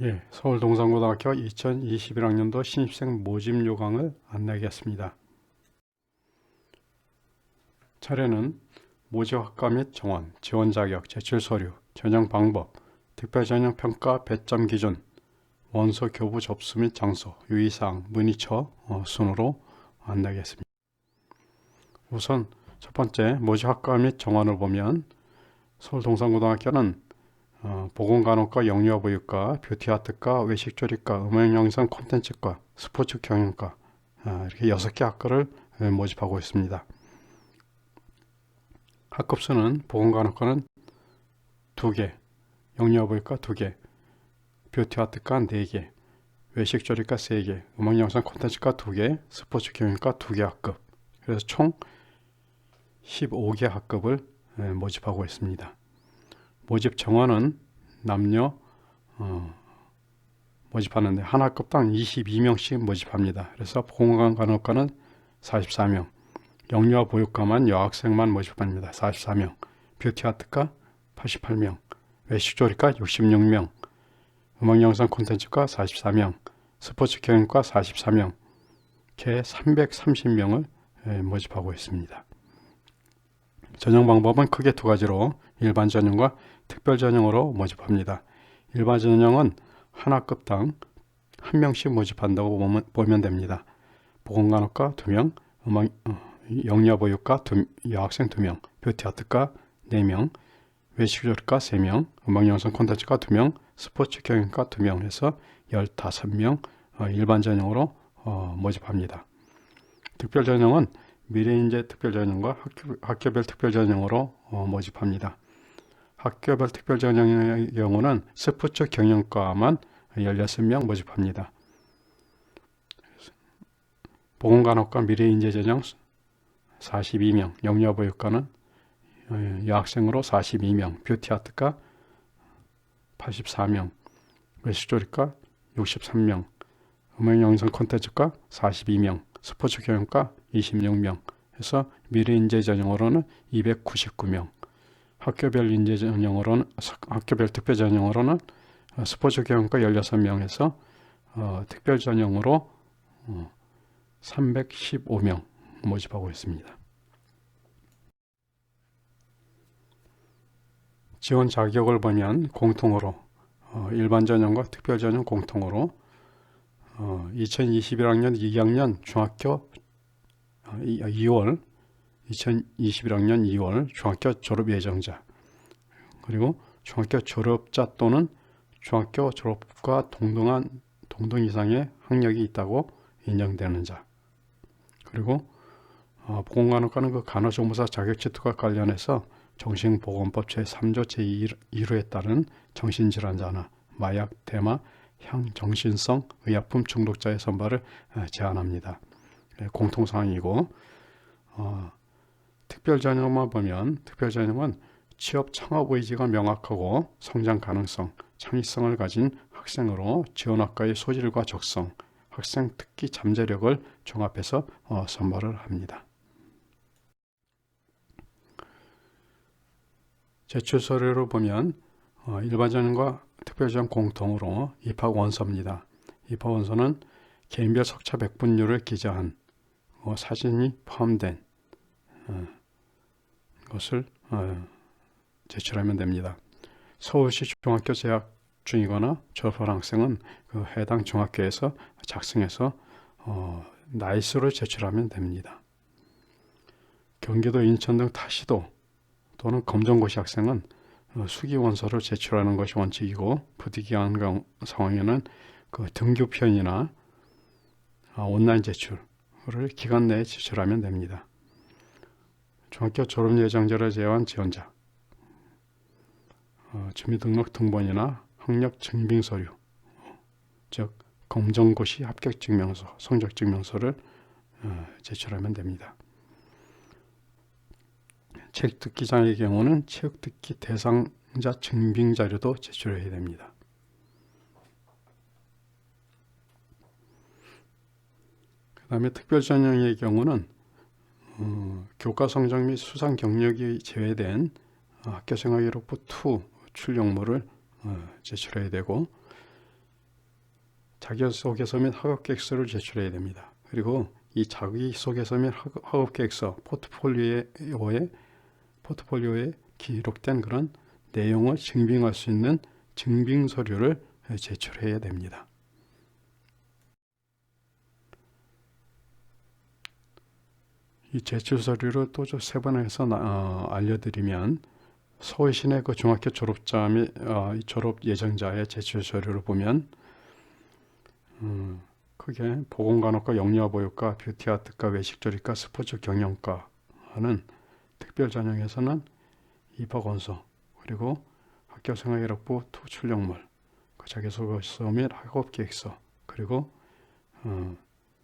예, 서울 동산고등학교 2021학년도 신입생 모집 요강을 안내하겠습니다. 차례는 모집 학과 및 정원, 지원 자격, 제출 서류, 전형 방법, 특별 전형 평가 배점 기준, 원서 교부 접수 및 장소, 유의사항, 문의처 순으로 안내하겠습니다. 우선 첫 번째 모집 학과 및 정원을 보면 서울 동산고등학교는 보건간호과, 영유아보육과, 뷰티아트과, 외식조리과, 음악영상 콘텐츠과, 스포츠 경영과 이렇게 6개 학과를 모집하고 있습니다. 학급수는 보건간호과는 2개, 영유아보육과 2개, 뷰티아트과 4개, 외식조리과 3개, 음악영상 콘텐츠과 2개, 스포츠 경영과 2개 학급, 그래서 총 15개 학급을 모집하고 있습니다. 모집 정원은 남녀 모집하는데 한 학급당 22명씩 모집합니다. 그래서 보건간호과는 44명, 영유아 보육과만 여학생만 모집합니다. 44명, 뷰티아트과 88명, 외식조리과 66명, 음악영상 콘텐츠과 44명, 스포츠 경영과 44명, 計 330명을 모집하고 있습니다. 전형 방법은 크게 2가지로 일반 전형과 특별 전형으로 모집합니다. 일반 전형은 한 학급당 1명씩 모집한다고 보면 됩니다. 보건간호과 2명, 영유아보육과 여학생 2명, 뷰티아트과 4명, 외식조리과 3명, 음악영상 콘텐츠과 2명, 스포츠 경영과 2명 해서 15명 일반 전형으로 모집합니다. 특별 전형은 미래인재 특별 전형과 학교별 특별 전형으로 모집합니다. 학교별 특별 전형의 경우는 스포츠 경영과만 16명 모집합니다. 보건간호과 미래인재 전형 42명, 영유아보육과는 여학생으로 42명, 뷰티아트과 84명, 외식조리과 63명, 음악영상 콘텐츠과 42명, 스포츠 경영과 26명 해서 미래인재 전형으로는 299명, 학교별 인재 전형으로는 학교별 특별 전형으로는 스포츠 경영과 16명 해서 특별 전형으로 315명 모집하고 있습니다. 지원 자격을 보면 공통으로 일반 전형과 특별 전형 공통으로 2021학년 2학년 중학교 2월 2021학년 2월 중학교 졸업 예정자, 그리고 중학교 졸업자 또는 중학교 졸업과 동등 이상의 학력이 있다고 인정되는 자, 그리고 보건간호과는 그 간호조무사 자격취득과 관련해서 정신보건법 제3조 제2호에 따른 정신질환자나 마약, 대마, 향, 정신성 의약품 중독자의 선발을 제한합니다. 공통사항이고, 특별전형만 보면 특별전형은 취업 창업 의지가 명확하고 성장 가능성, 창의성을 가진 학생으로 지원학과의 소질과 적성, 학생 특기 잠재력을 종합해서 선발을 합니다. 제출 서류를 보면 일반 전형과 특별 전형 공통으로 입학 원서입니다. 입학 원서는 개인별 석차 백분율을 기재한 사진이 포함된 것을 제출하면 됩니다. 서울시 중학교 재학 중이거나 졸업한 학생은 그 해당 중학교에서 작성해서 나이스로 제출하면 됩니다. 경기도, 인천 등 타시도 또는 검정고시 학생은 수기원서를 제출하는 것이 원칙이고, 부득이한 상황에는 그 등교편이나 온라인 제출을 기간 내에 제출하면 됩니다. 중학교 졸업 예정자를 제외한 지원자, 주민등록 등본이나 학력 증빙 서류, 즉 검정고시 합격 증명서, 성적 증명서를 제출하면 됩니다. 체육특기자의 경우는 체육특기 대상자 증빙 자료도 제출해야 됩니다. 그 다음에 특별전형의 경우는 교과 성적 및 수상 경력이 제외된 학교생활 기록부 2 출력물을 제출해야 되고, 자기소개서 및 학업계획서를 제출해야 됩니다. 그리고 이 자기소개서 및 학업계획서 포트폴리오에 기록된 그런 내용을 증빙할 수 있는 증빙서류를 제출해야 됩니다. 이 제출서류를 또 세 번 해서 알려드리면, 서울시내 그 중학교 졸업자 및 졸업 예정자의 제출서류를 보면 크게 보건간호과, 영유아보육과, 뷰티아트과, 외식조리과, 스포츠 경영과 하는 특별전형에서는 입학원서, 그리고 학교생활기록부, 투출력물, 자기소개서 및 학업계획서, 그리고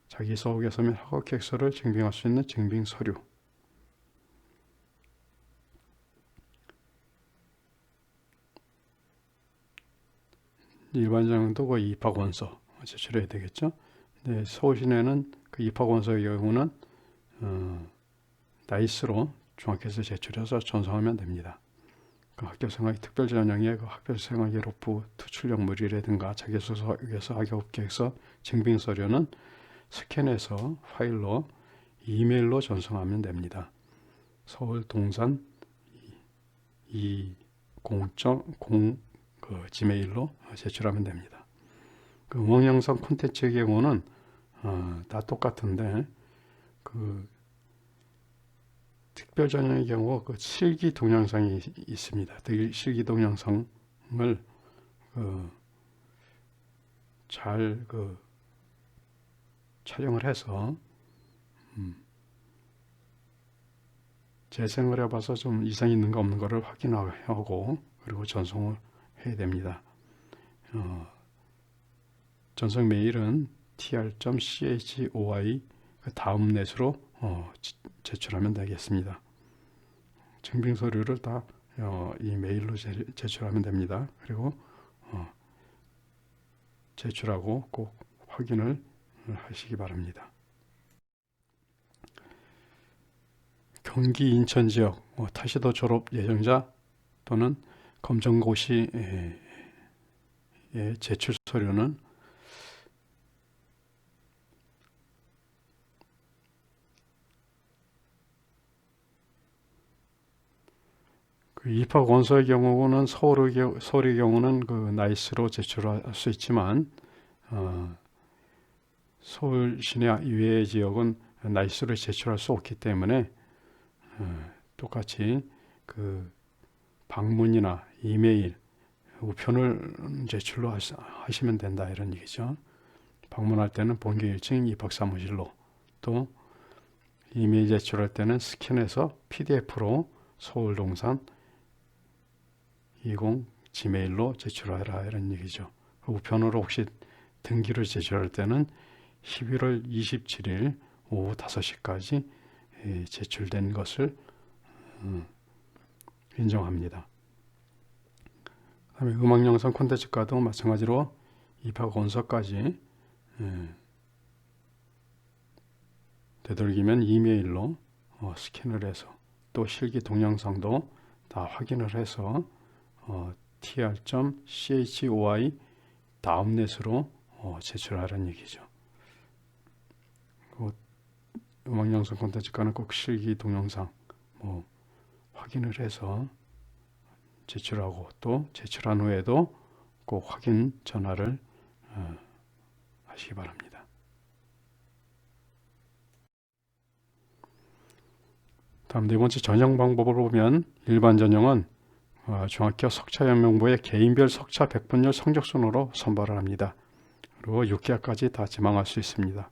자기소개서 및 학업계획서를 증빙할 수 있는 증빙서류, 일반적으로 그 입학원서 제출해야 되겠죠. 네, 서울시내는 그 입학원서의 경우는 나이스로 중학교에서 제출해서 전송하면 됩니다. 그 학교생활 특별전형의 그 학교생활기록부, 투출력물이라든가 자기소개서, 학업계획서, 증빙서류는 스캔해서 파일로 이메일로 전송하면 됩니다. 서울 동산 20.0 지메일로 제출하면 됩니다. 그 음악영상 콘텐츠의 경우는 다 똑같은데, 그 특별전형의 경우 그 실기 동영상이 있습니다. 실기 동영상을 잘 촬영을 해서 재생을 해봐서 좀 이상이 있는가 없는 것을 확인하고, 그리고 전송을 해야 됩니다. 전송 메일은 tr.choi 다음 넷으로 제출하면 되겠습니다. 증빙서류를 다 이 메일로 제출하면 됩니다. 그리고 제출하고 꼭 확인을 하시기 바랍니다. 경기 인천 지역 타시도 졸업 예정자 또는 검정고시의 제출 서류는 그 입학 원서의 경우는 서울의 경우는 그 나이스로 제출할 수 있지만 서울 시내 이외의 지역은 나이스로 제출할 수 없기 때문에 똑같이 그 방문이나 이메일, 우편을 제출로 하시면 된다, 이런 얘기죠. 방문할 때는 본교 1층 입학사무실로, 또 이메일 제출할 때는 스캔해서 PDF로 서울동산 20 지메일로 제출하라, 이런 얘기죠. 우편으로 혹시 등기를 제출할 때는 11월 27일 오후 5시까지 제출된 것을 인정합니다. 그다음에 음악영상 콘텐츠과도 마찬가지로 입학 원서까지 되돌리면 이메일로 스캔을 해서, 또 실기 동영상도 다 확인을 해서 tr.choi 다음넷으로 제출하라는 얘기죠. 음악영상 콘텐츠과는 꼭 실기 동영상 확인을 해서 제출하고, 또 제출한 후에도 꼭 확인 전화를 하시기 바랍니다. 다음 네 번째 전형 방법을 보면, 일반 전형은 중학교 석차연명부의 개인별 석차 백분율 성적순으로 선발을 합니다. 그리고 6개월까지 다 지망할 수 있습니다.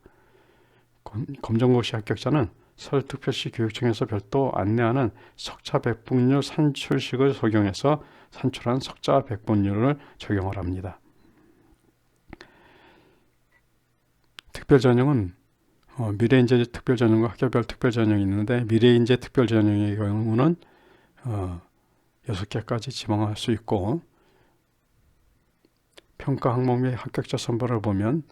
검정고시 합격자는 서울특별시 교육청에서 별도 안내하는 석차 백분율 산출식을 적용해서 산출한 석차 백분율을 적용을 합니다. 특별전형은 미래인재 특별전형과 학교별 특별전형이 있는데, 미래인재 특별전형의 경우는 6개까지 지망할 수 있고, 평가 항목 및 합격자 선발을 보면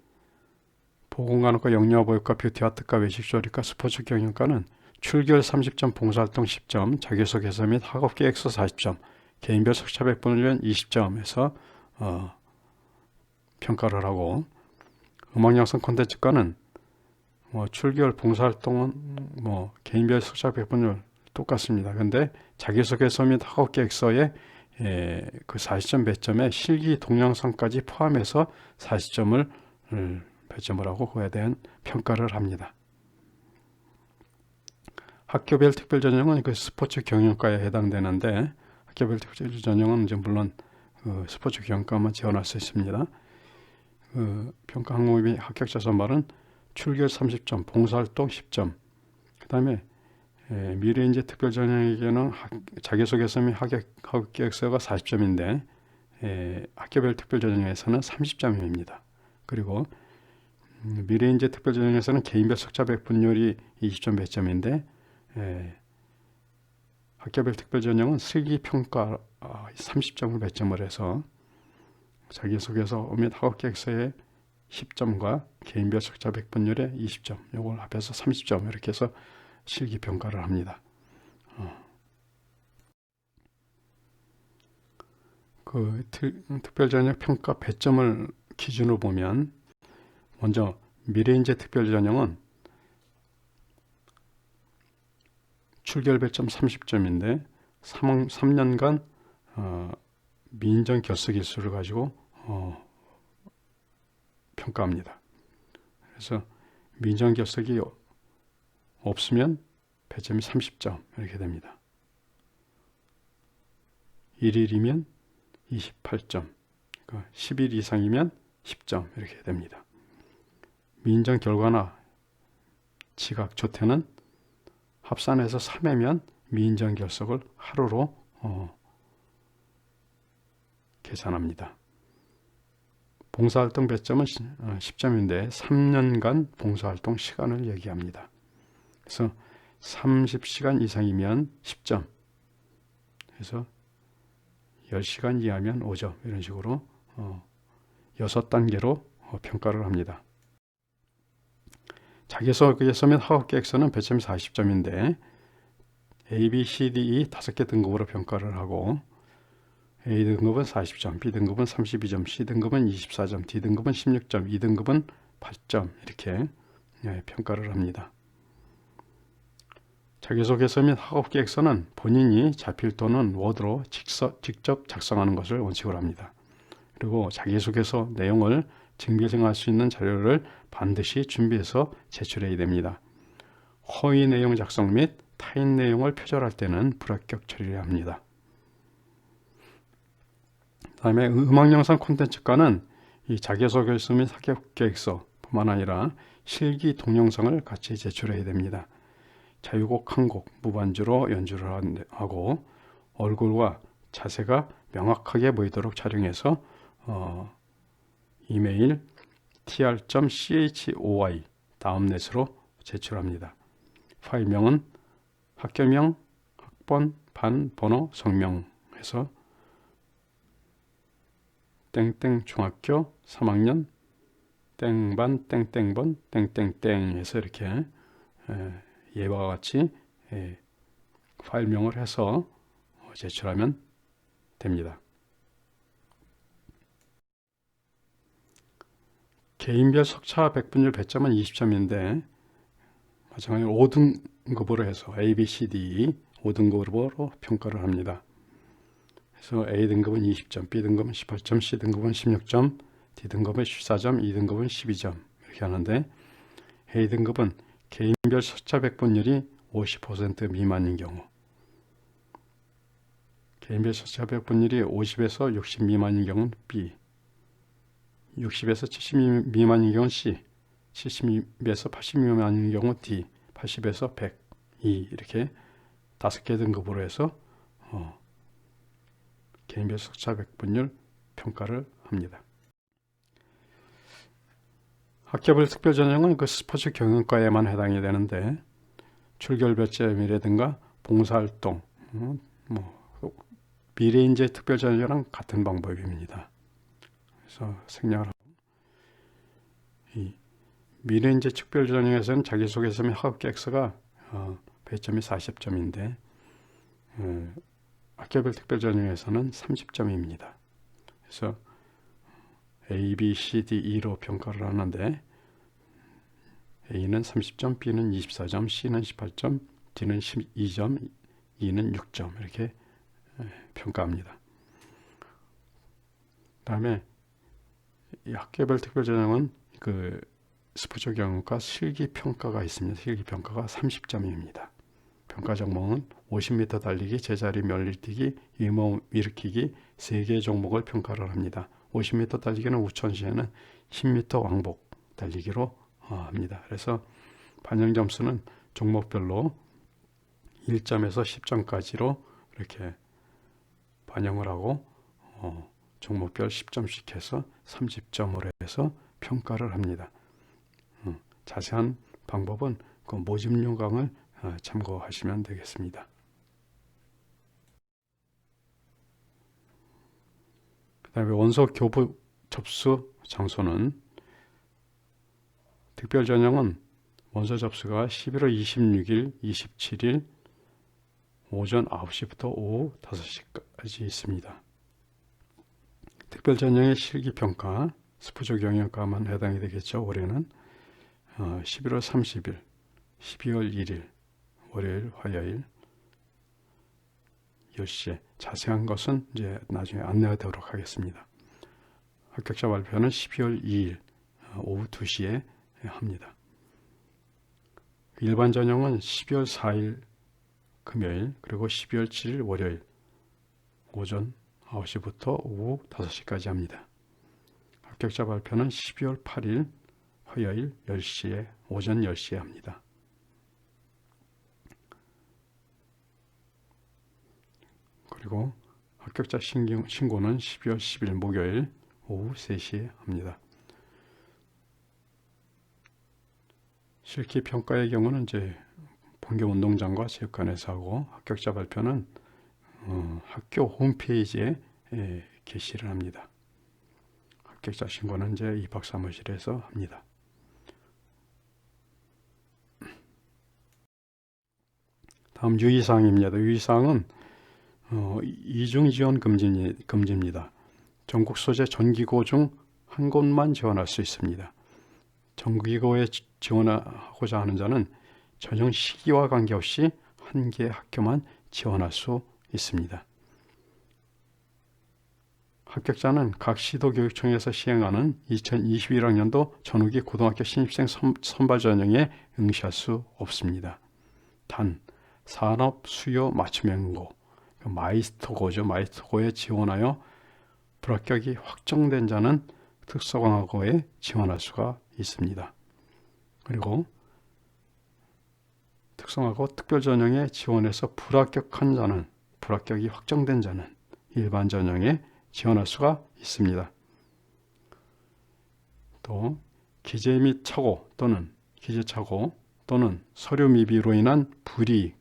보건간호과, 영유아보육과, 뷰티아트과, 외식조리과, 스포츠 경영과는 출결 30점, 봉사활동 10점, 자기소개서 및 학업계획서 40점, 개인별 석차 백분율 20점에서 평가를 하고, 음악영상 콘텐츠과는 출결 봉사활동은 개인별 숙자 배분율 똑같습니다. 근데 자기소개서 및 학업계획서에 그 40점 배점에 실기 동영상까지 포함해서 40점을 배점을 하고 그에 대한 평가를 합니다. 학교별 특별전형은 그 스포츠 경영과에 해당되는데, 학교별 특별전형은 이제 물론 스포츠 경영과만 지원할 수 있습니다. 평가 항목 및 합격자 선발은 출결 30점, 봉사활동 10점, 그 다음에 미래인재 특별전형에게는 자기소개서 및 학업계획서가 40점인데 학교별 특별전형에서는 30점입니다. 그리고 미래인재 특별전형에서는 개인별 석자 배분율이 20점 배점인데 학교별 특별전형은 실기평가 30점을 배점을 해서 자기소개서 및 학업계획서에 10점과 개인별 석자 배분율에 20점, 이걸 합해서 30점 이렇게 해서 실기평가를 합니다. 그 특별전형 평가 배점을 기준으로 보면 먼저 미래인재 특별전형은 출결 배점 30점인데 3년간 미인정 결석 일수를 가지고 평가합니다. 그래서 미인정 결석이 없으면 배점이 30점 이렇게 됩니다. 1일이면 28점, 10일 이상이면 10점 이렇게 됩니다. 미인정 결과나 지각, 조퇴는 합산해서 3회면 미인정 결석을 하루로 계산합니다. 봉사활동 배점은 10점인데 3년간 봉사활동 시간을 얘기합니다. 그래서 30시간 이상이면 10점, 그래서 10시간 이하면 5점 이런 식으로 6단계로 평가를 합니다. 자기소개서 및 학업계획서는 배점이 40점인데 A, B, C, D, E 5개 등급으로 평가를 하고 A 등급은 40점, B 등급은 32점, C 등급은 24점, D 등급은 16점, E 등급은 8점 이렇게 평가를 합니다. 자기소개서 및 학업계획서는 본인이 자필 또는 워드로 직접 작성하는 것을 원칙으로 합니다. 그리고 자기소개서 내용을 증빙할 수 있는 자료를 반드시 준비해서 제출해야 됩니다. 허위 내용 작성 및 타인 내용을 표절할 때는 불합격 처리를 합니다. 다음에 음악영상 콘텐츠과는 이 자기소개서 및 학업계획서 뿐만 아니라 실기 동영상을 같이 제출해야 됩니다. 자유곡 한 곡 무반주로 연주를 하고 얼굴과 자세가 명확하게 보이도록 촬영해서 이메일 tr.choy 다음넷으로 제출합니다. 파일명은 학교명, 학번, 반, 번호, 성명 해서 땡땡 중학교 3학년 땡반 땡땡번 땡땡땡 해서 이렇게 예와 같이 파일명을 해서 제출하면 됩니다. 개인별 석차 백분율 배점은 20점인데 마찬가지로 5등급으로 해서 A, B, C, D 5등급으로 평가를 합니다. 그래서 A 등급은 20점, B 등급은 18점, C 등급은 16점, D 등급은 14점, E 등급은 12점 이렇게 하는데 A 등급은 개인별 석차 백분율이 50% 미만인 경우, 개인별 석차 백분율이 50에서 60 미만인 경우는 B, 60에서 70 미만인 경우는 C, 70에서 80 미만인 경우 D, 80에서 100, E 이렇게 5개 등급으로 해서 개인별 석차 백분율 평가를 합니다. 학교별 특별전형은 그 스포츠 경영과에만 해당이 되는데 출결 배점이라든가 봉사활동, 미래인재 특별전형이랑 같은 방법입니다. 그래서 생략을 하고 이 미래인재 특별전형에서는 자기소개서 및 학업계획서가 배점이 40점인데 학교별 특별전형에서는 30점입니다. 그래서 A, B, C, D, E로 평가를 하는데 A는 30점, B는 24점, C는 18점, D는 12점, E는 6점 이렇게 평가합니다. 다음에 이 학교별 특별전형은 그 스포츠 경영과 실기평가가 있습니다. 실기평가가 30점입니다. 평가 종목은 50m 달리기, 제자리 멀리뛰기, 윗몸 일으키기 3개 종목을 평가를 합니다. 50m 달리기는 우천 시에는 10m 왕복 달리기로 합니다. 그래서 반영 점수는 종목별로 1점에서 10점까지로 이렇게 반영을 하고 종목별 10점씩 해서 30점으로 해서 평가를 합니다. 자세한 방법은 그 모집 요강을 참고하시면 되겠습니다. 그 다음에 원서 교부 접수 장소는 특별전형은 원서 접수가 11월 26일, 27일 오전 9시부터 오후 5시까지 있습니다. 특별전형의 실기평가, 스포츠 경영과만 해당이 되겠죠. 올해는 11월 30일, 12월 1일, 월요일, 화요일 10시에 자세한 것은 이제 나중에 안내하도록 하겠습니다. 합격자 발표는 12월 2일 오후 2시에 합니다. 일반 전형은 12월 4일 금요일 그리고 12월 7일 월요일 오전 9시부터 오후 5시까지 합니다. 합격자 발표는 12월 8일 화요일 10시에 오전 10시에 합니다. 그리고 합격자 신고는 12월 10일 목요일 오후 3시에 합니다. 실기평가의 경우는 이제 본교 운동장과 체육관에서 하고 합격자 발표는 학교 홈페이지에 게시를 합니다. 합격자 신고는 이제 입학 사무실에서 합니다. 다음 유의사항입니다. 유의사항은 이중 지원 금지입니다. 전국 소재 전기고 중 한 곳만 지원할 수 있습니다. 전기고에 지원하고자 하는 자는 전형 시기와 관계없이 한 개의 학교만 지원할 수 있습니다. 합격자는 각 시도교육청에서 시행하는 2021학년도 전후기 고등학교 신입생 선발 전형에 응시할 수 없습니다. 단 산업 수요 맞춤형고 마이스터고죠. 마이스터고에 지원하여 불합격이 확정된 자는 특성화고에 지원할 수가 있습니다. 그리고 특성화고 특별전형에 지원해서 불합격한 자는 불합격이 확정된 자는 일반 전형에 지원할 수가 있습니다. 또 기재 및 착오 또는 기재착오 또는 서류 미비로 인한 불이익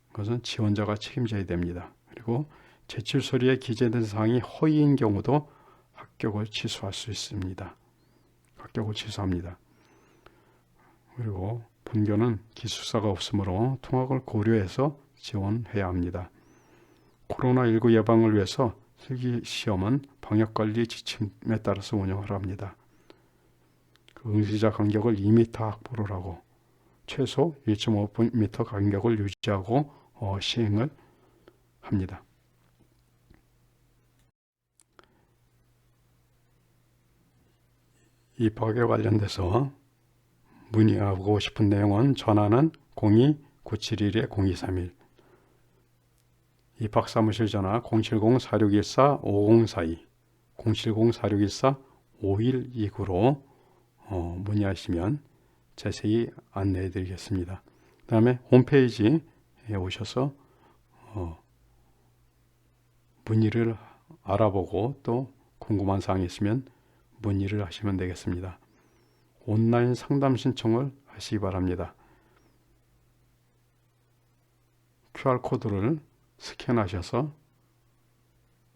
그것은 지원자가 책임져야 됩니다. 그리고 제출 서류에 기재된 사항이 허위인 경우도 합격을 취소할 수 있습니다. 합격을 취소합니다. 그리고 본교는 기숙사가 없으므로 통학을 고려해서 지원해야 합니다. 코로나19 예방을 위해서 실기시험은 방역관리 지침에 따라서 운영을 합니다. 응시자 간격을 2m 확보를 하고 최소 1.5m 간격을 유지하고 시행을 합니다. 입학에 관련돼서 문의하고 싶은 내용은 전화는 02-971-0231 입학사무실 전화 070-4614-5042 070-4614-5129로 문의하시면 자세히 안내해 드리겠습니다. 그 다음에 홈페이지에 오셔서 문의를 알아보고 또 궁금한 사항이 있으면 문의를 하시면 되겠습니다. 온라인 상담 신청을 하시기 바랍니다. QR코드를 스캔하셔서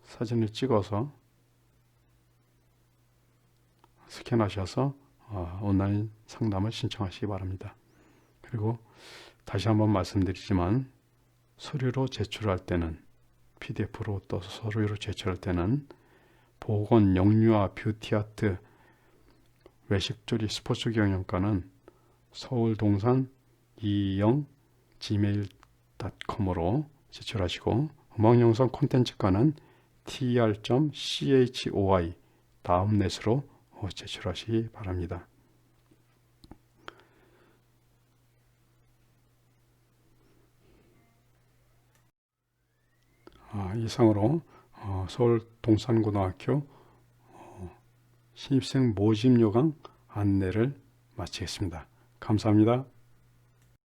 사진을 찍어서 온라인 상담을 신청하시기 바랍니다. 그리고 다시 한번 말씀드리지만 서류로 제출할 때는 PDF로 또 서류로 제출할 때는 보건, 영유아, 뷰티아트, 외식조리, 스포츠 경영과는 서울 동산 이영 gmail.com으로 제출하시고, 음악영상 콘텐츠과는 tr.choi 다음넷으로 제출하시기 바랍니다. 이상으로 서울 동산고등학교 신입생 모집 요강 안내를 마치겠습니다. 감사합니다.